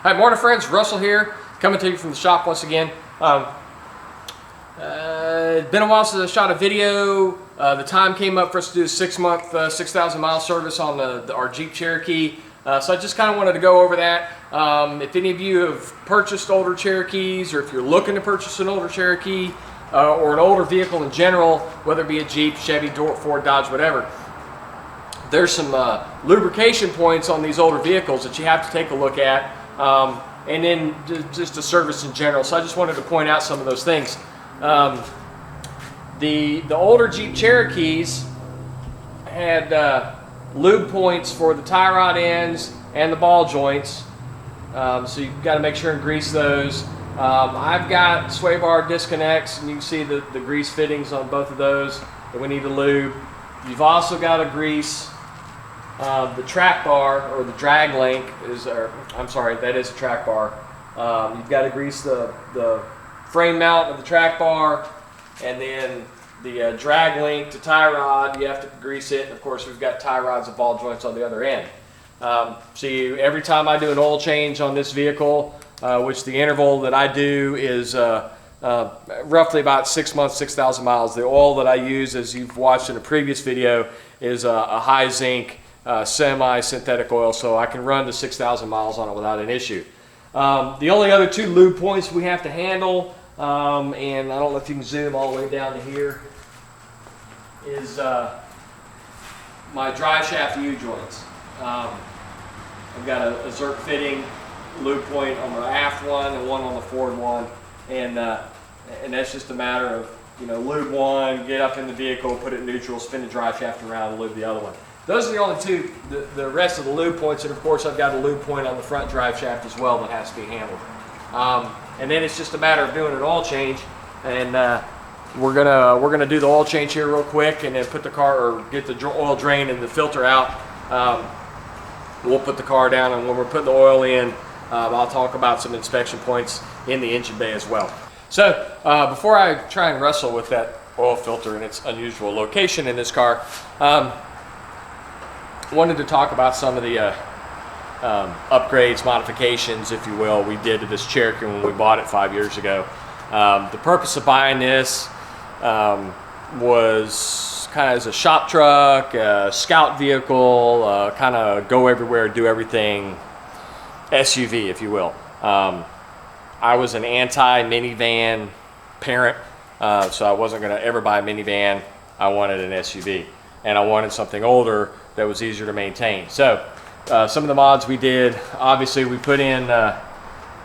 Hi, morning friends, Russell here, coming to you from the shop once again. It's been a while since I shot a video. The time came up for us to do a 6-month, 6,000 mile service on our Jeep Cherokee. So I just kind of wanted to go over that. If any of you have purchased older Cherokees, or if you're looking to purchase an older Cherokee, or an older vehicle in general, whether it be a Jeep, Chevy, Ford, Dodge, whatever, there's some lubrication points on these older vehicles that you have to take a look at. And then just the service in general. So I just wanted to point out some of those things. The older Jeep Cherokees had lube points for the tie rod ends and the ball joints. So you've got to make sure and grease those. I've got sway bar disconnects, and you can see the grease fittings on both of those that we need to lube. You've also got to grease the track bar, or the drag link I'm sorry, that is a track bar. You've got to grease the frame mount of the track bar, and then the drag link to tie rod, you have to grease it. And of course, we've got tie rods and ball joints on the other end. Every time I do an oil change on this vehicle, which the interval that I do is roughly about 6 months, 6,000 miles. The oil that I use, as you've watched in a previous video, is a high zinc semi-synthetic oil, so I can run to 6,000 miles on it without an issue. The only other two lube points we have to handle, and I don't know if you can zoom all the way down to here, is my drive shaft U-joints. I've got a Zerk fitting lube point on the aft one and one on the forward one, and that's just a matter of, lube one, get up in the vehicle, put it in neutral, spin the drive shaft around, and lube the other one. Those are the only two. The rest of the lube points, and of course I've got a lube point on the front drive shaft as well that has to be handled. And then it's just a matter of doing an oil change, and we're gonna do the oil change here real quick, and then put the car, or get the oil drain and the filter out. We'll put the car down, and when we're putting the oil in, I'll talk about some inspection points in the engine bay as well. So before I try and wrestle with that oil filter and its unusual location in this car, wanted to talk about some of the upgrades, modifications, if you will, we did to this Cherokee when we bought it 5 years ago. The purpose of buying this was kind of as a shop truck, a scout vehicle, kind of go everywhere, do everything SUV, if you will. I was an anti-minivan parent, so I wasn't going to ever buy a minivan. I wanted an SUV, and I wanted something older that was easier to maintain. So some of the mods we did, obviously we put in,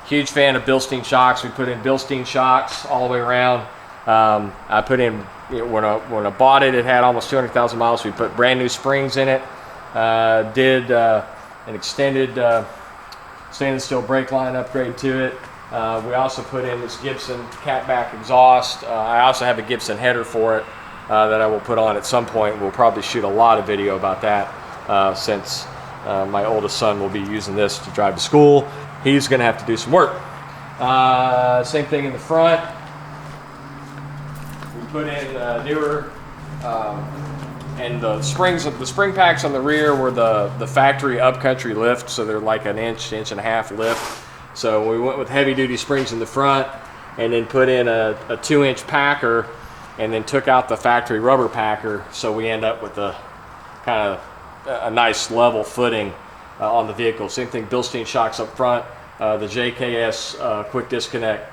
huge fan of Bilstein shocks. We put in Bilstein shocks all the way around. I put in, when I bought it, it had almost 200,000 miles. We put brand new springs in it. Did an extended stainless steel brake line upgrade to it. We also put in this Gibson catback exhaust. I also have a Gibson header for it that I will put on at some point. We'll probably shoot a lot of video about that, since my oldest son will be using this to drive to school. He's going to have to do some work. Same thing in the front. We put in newer, and the spring packs on the rear were the factory upcountry lift, so they're like an inch and a half lift. So we went with heavy duty springs in the front, and then put in a 2-inch packer, and then took out the factory rubber packer, so we end up with a kind of a nice level footing on the vehicle. Same thing, Bilstein shocks up front, the JKS quick disconnect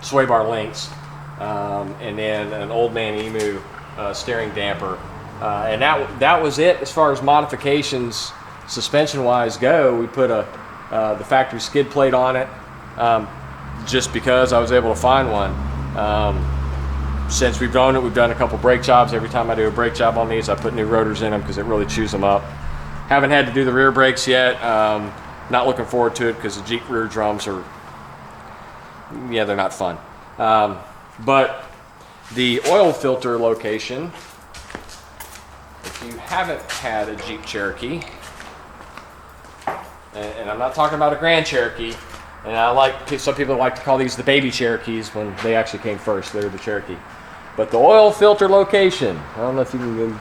sway bar links, and then an Old Man Emu steering damper, and that was it as far as modifications suspension wise go. We put the factory skid plate on it, just because I was able to find one. Since we've owned it, we've done a couple brake jobs. Every time I do a brake job on these, I put new rotors in them because it really chews them up. Haven't had to do the rear brakes yet. Not looking forward to it because the Jeep rear drums are, they're not fun. But the oil filter location, if you haven't had a Jeep Cherokee, and I'm not talking about a Grand Cherokee, and some people like to call these the baby Cherokees when they actually came first. They're the Cherokee. But the oil filter location, I don't know if you can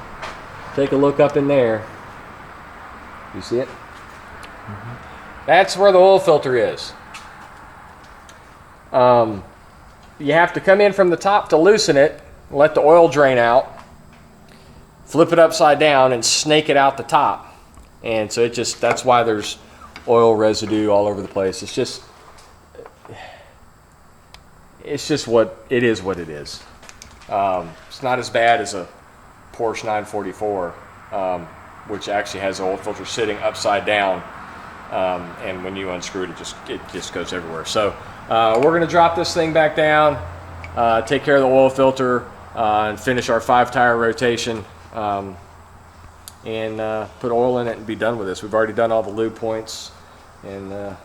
take a look up in there. You see it? That's where the oil filter is. You have to come in from the top to loosen it, let the oil drain out, flip it upside down, and snake it out the top. And so that's why there's oil residue all over the place. It's just what it is. It's not as bad as a Porsche 944, which actually has the oil filter sitting upside down. And when you unscrew it, it just goes everywhere. So we're going to drop this thing back down, take care of the oil filter, and finish our 5-tire rotation, and put oil in it and be done with this. We've already done all the lube points, and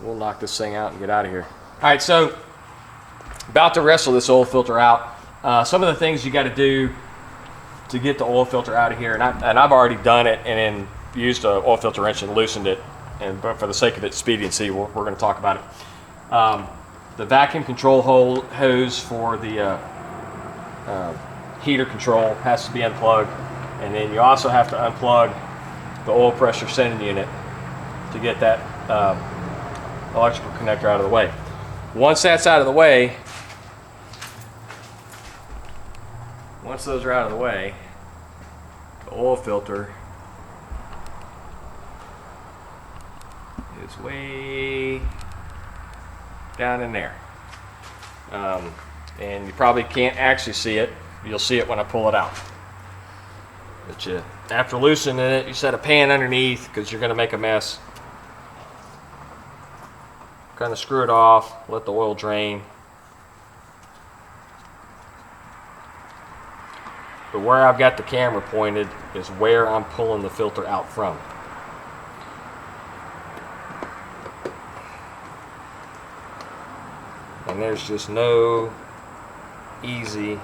we'll knock this thing out and get out of here. All right, so about to wrestle this oil filter out. Some of the things you got to do to get the oil filter out of here, and I've already done it and then used an oil filter wrench and loosened it. But for the sake of its expediency, we're going to talk about it. The vacuum control hose for the heater control has to be unplugged, and then you also have to unplug the oil pressure sending unit to get that electrical connector out of the way. Once that's out of the way, once those are out of the way, the oil filter is way down in there. And you probably can't actually see it. You'll see it when I pull it out. But after loosening it, you set a pan underneath because you're going to make a mess. Kind of screw it off, let the oil drain. But where I've got the camera pointed is where I'm pulling the filter out from. And there's just no easy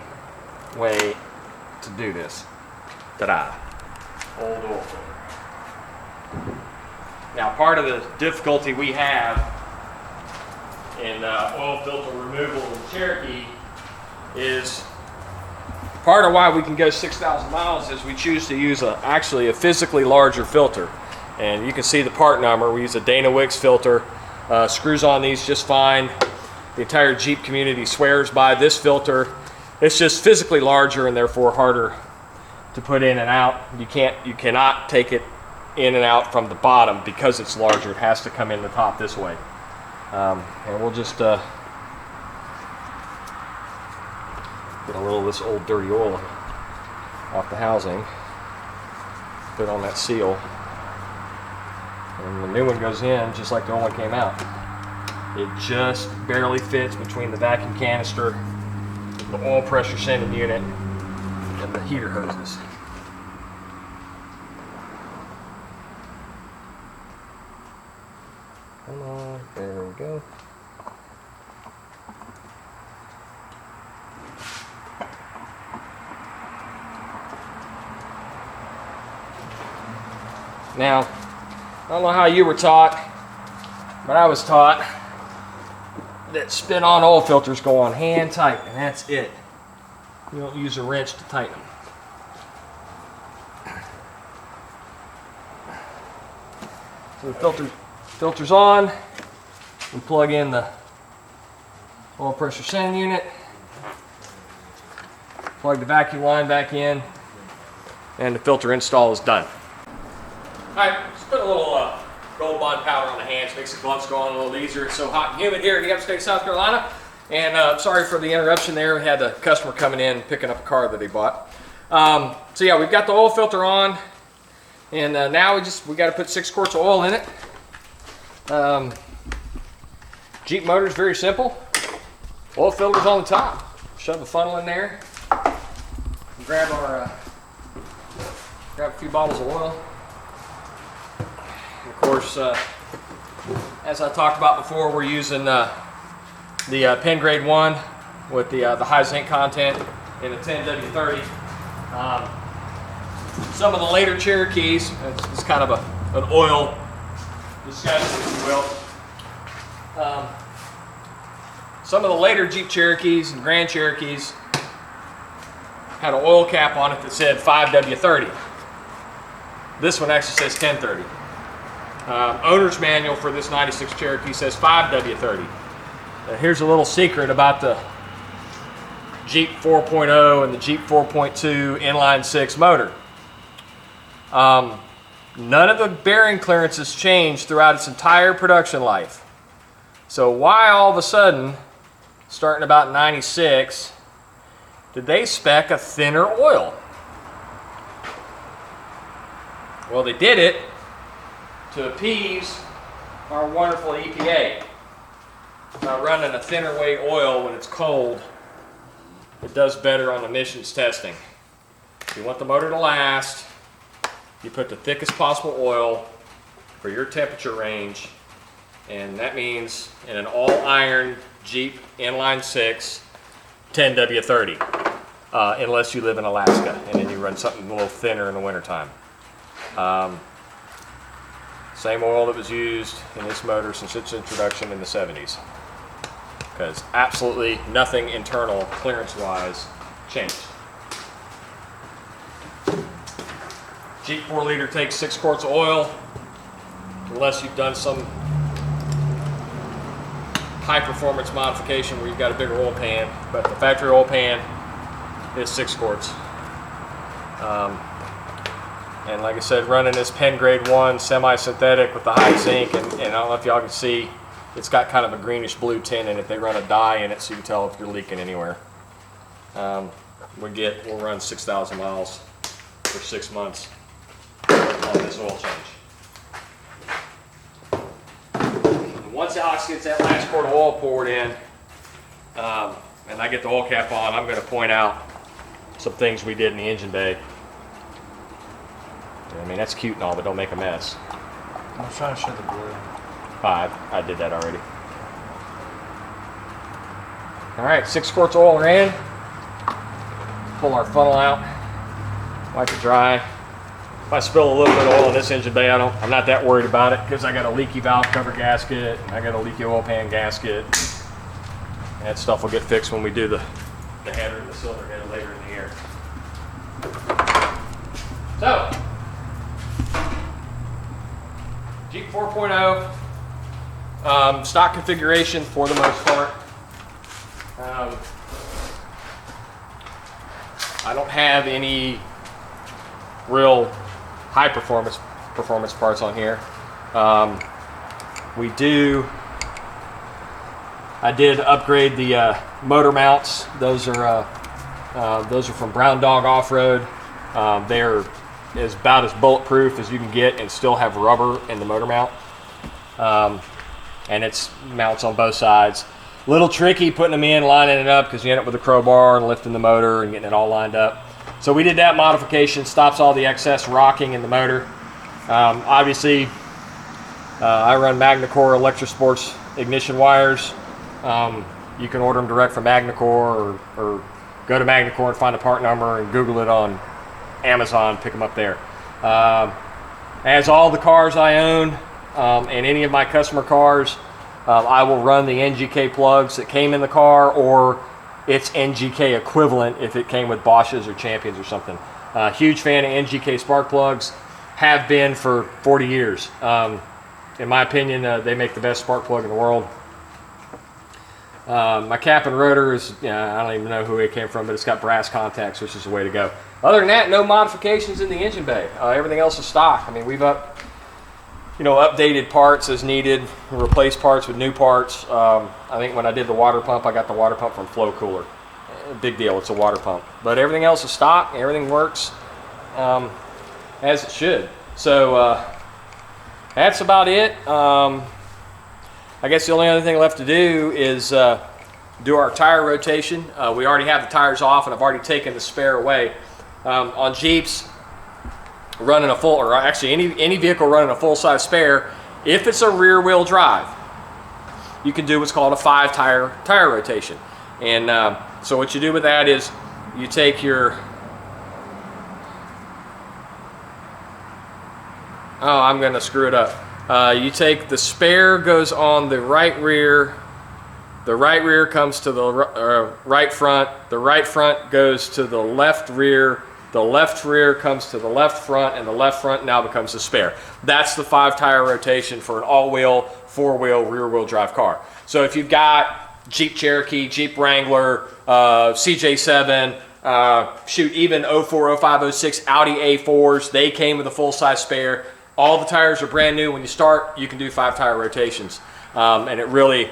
way to do this. Ta-da! Old oil filter. Now, part of the difficulty we have in oil filter removal in Cherokee is part of why we can go 6,000 miles is we choose to use actually a physically larger filter. And you can see the part number. We use a Dana Wicks filter. Screws on these just fine. The entire Jeep community swears by this filter. It's just physically larger and therefore harder to put in and out. You cannot take it in and out from the bottom because it's larger. It has to come in the top this way. And we'll just get a little of this old dirty oil off the housing, put on that seal, and the new one goes in just like the old one came out. It just barely fits between the vacuum canister, the oil pressure sending unit, and the heater hoses. Come on, there we go. Now, I don't know how you were taught, but I was taught that spin-on oil filters go on hand tight, and that's it. You don't use a wrench to tighten them. So the filter's on. We plug in the oil pressure sending unit. Plug the vacuum line back in, and the filter install is done. All right, let's put a little Gold Bond powder on the hands, makes the gloves go on a little easier. It's so hot and humid here in the upstate South Carolina. And sorry for the interruption there. We had a customer coming in picking up a car that he bought. So yeah, we've got the oil filter on, and now we got to put 6 quarts of oil in it. Jeep motor is very simple. Oil filter's on the top. Shove a funnel in there. Grab a few bottles of oil. Of course, as I talked about before, we're using the Pen Grade 1 with the high zinc content in the 10W30. Some of the later Cherokees, it's kind of an oil discussion, if you will. Some of the later Jeep Cherokees and Grand Cherokees had an oil cap on it that said 5W30. This one actually says 1030. Owner's manual for this 96 Cherokee says 5W30. Here's a little secret about the Jeep 4.0 and the Jeep 4.2 inline 6 motor. None of the bearing clearances changed throughout its entire production life. So why all of a sudden, starting about 96, did they spec a thinner oil? Well, they did it to appease our wonderful EPA. By running a thinner weight oil when it's cold, it does better on emissions testing. If you want the motor to last, you put the thickest possible oil for your temperature range, and that means in an all-iron Jeep inline 6, 10W30, unless you live in Alaska, and then you run something a little thinner in the wintertime. Same oil that was used in this motor since its introduction in the 70s. Because absolutely nothing internal clearance-wise changed. Jeep 4-liter takes 6 quarts of oil, unless you've done some high-performance modification where you've got a bigger oil pan. But the factory oil pan is 6 quarts. And like I said, running this Penn Grade 1 semi-synthetic with the high zinc, and I don't know if y'all can see, it's got kind of a greenish blue tint in it. They run a dye in it so you can tell if you're leaking anywhere. We'll run 6,000 miles for 6 months on this oil change. And once Alex gets that last quart of oil poured in, and I get the oil cap on, I'm going to point out some things we did in the engine bay. I mean, that's cute and all, but don't make a mess. I'm trying to show the glue. I did that already. All right, 6 quarts of oil are in. Pull our funnel out, wipe it dry. If I spill a little bit of oil in this engine bay, I'm not that worried about it because I got a leaky valve cover gasket, and I got a leaky oil pan gasket. That stuff will get fixed when we do the header and the cylinder header later in the year. So, Jeep 4.0, stock configuration for the most part. I don't have any real high performance parts on here. I did upgrade the motor mounts. Those are from Brown Dog Off-Road. They're about as bulletproof as you can get and still have rubber in the motor mount. And it's mounts on both sides. A little tricky putting them in, lining it up, because you end up with a crowbar and lifting the motor and getting it all lined up. So we did that modification, stops all the excess rocking in the motor. Obviously, I run MagnaCore Electrosports ignition wires. You can order them direct from MagnaCore, or go to MagnaCore and find a part number and Google it on Amazon, pick them up there. As all the cars I own, and any of my customer cars, I will run the NGK plugs that came in the car, or its NGK equivalent if it came with Bosch's or Champions or something. Huge fan of NGK spark plugs, have been for 40 years. In my opinion, they make the best spark plug in the world. My cap and rotor is, I don't even know who it came from, but it's got brass contacts, which is the way to go. Other than that, no modifications in the engine bay. Everything else is stock. I mean, we've updated parts as needed, replaced parts with new parts. I think when I did the water pump, I got the water pump from Flow Cooler. Big deal, it's a water pump. But everything else is stock, everything works as it should. So that's about it. I guess the only other thing left to do is do our tire rotation. We already have the tires off, and I've already taken the spare away. On Jeeps, running a full, or actually any vehicle running a full-size spare, if it's a rear-wheel drive, you can do what's called a 5-tire rotation. And so what you do with that is you take your, I'm going to screw it up. You take the spare, goes on the right rear comes to the right front, the right front goes to the left rear, The left rear comes to the left front, and the left front now becomes the spare. That's the 5-tire rotation for an all-wheel, 4-wheel, rear-wheel drive car. So if you've got Jeep Cherokee, Jeep Wrangler, CJ7, shoot, even 04, 05, 06 Audi A4s, they came with a full-size spare. All the tires are brand new. When you start, you can do 5-tire rotations. And it really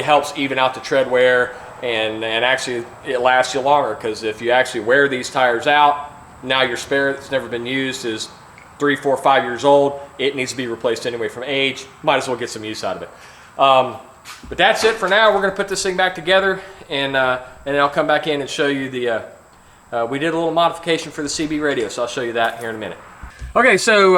helps even out the tread wear, and actually it lasts you longer, because if you actually wear these tires out, now your spare that's never been used is 3, 4, 5 years old. It needs to be replaced anyway from age. Might as well get some use out of it. But that's it for now. We're going to put this thing back together, and I'll come back in and show you the. We did a little modification for the CB radio, so I'll show you that here in a minute. Okay, so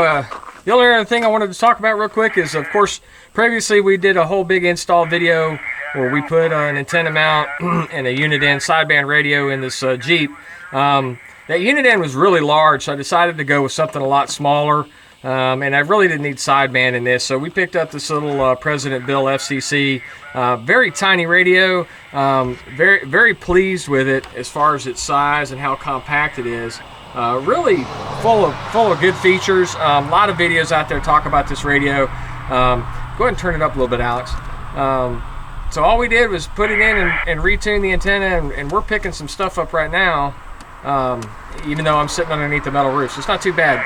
the only other thing I wanted to talk about real quick is, of course, previously we did a whole big install video where we put an antenna mount and a unit end sideband radio in this Jeep. That unit end was really large, so I decided to go with something a lot smaller, and I really didn't need sideband in this, so we picked up this little President Bill FCC, very tiny radio, very pleased with it as far as its size and how compact it is. Really full of good features. A lot of videos out there talk about this radio. Go ahead and turn it up a little bit, Alex. So all we did was put it in and retune the antenna, and we're picking some stuff up right now, even though I'm sitting underneath the metal roof, so it's not too bad.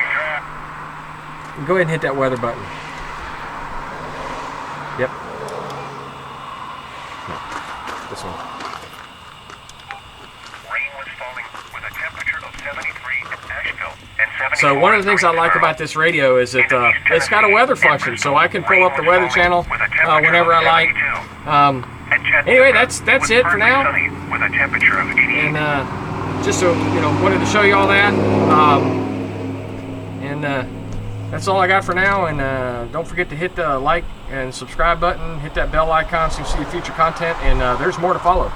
Go ahead and hit that weather button. Yep. No, this one. Rain was falling with a temperature of 73 in Asheville and 74. So one of the things I like about this radio is that it's got a weather function, so I can pull up the weather channel whenever I like. Anyway, that's it for now. With a temperature of 88. And just so you know, wanted to show you all that. That's all I got for now. And don't forget to hit the like and subscribe button, hit that bell icon so you see future content. And there's more to follow.